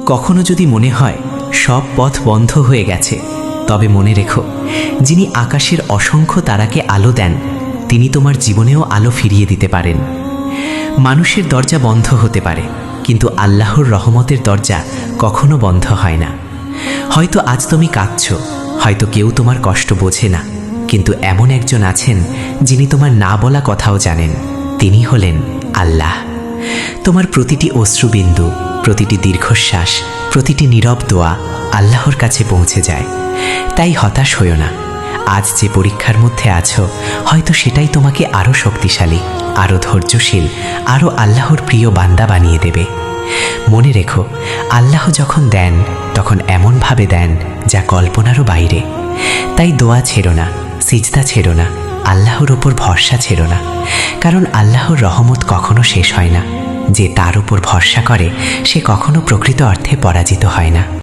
কখনো যদি মনে হয় সব পথ বন্ধ হয়ে গেছে, তবে মনে রেখো, যিনি আকাশের অসংখ্য তারাকে আলো দেন, তিনি তোমার জীবনেও আলো ফিরিয়ে দিতে পারেন। মানুষের দরজা বন্ধ হতে পারে, কিন্তু আল্লাহর রহমতের দরজা কখনো বন্ধ হয় না। হয়তো আজ তুমি কাঁদছ, হয়তো কেউ তোমার কষ্ট বোঝে না, কিন্তু এমন একজন আছেন যিনি তোমার না বলা কথাও জানেন। তিনি হলেন আল্লাহ। তোমার প্রতিটি অশ্রুবিন্দু, প্রতিটি দীর্ঘশ্বাস, প্রতিটি নীরব দোয়া আল্লাহর কাছে পৌঁছে যায়। তাই হতাশ হইও না। আজ যে পরীক্ষার মধ্যে আছো, হয়তো সেটাই তোমাকে আরও শক্তিশালী, আরও ধৈর্যশীল, আরও আল্লাহর প্রিয় বান্দা বানিয়ে দেবে। মনে রেখো, আল্লাহ যখন দেন তখন এমনভাবে দেন যা কল্পনারও বাইরে। তাই দোয়া ছেড়ো না, সিজদা ছেড়ো না, আল্লাহর ওপর ভরসা ছেড়ো না। কারণ আল্লাহর রহমত কখনো শেষ হয় না। যে তার উপর ভরসা করে সে কখনো প্রকৃত অর্থে পরাজিত হয় না।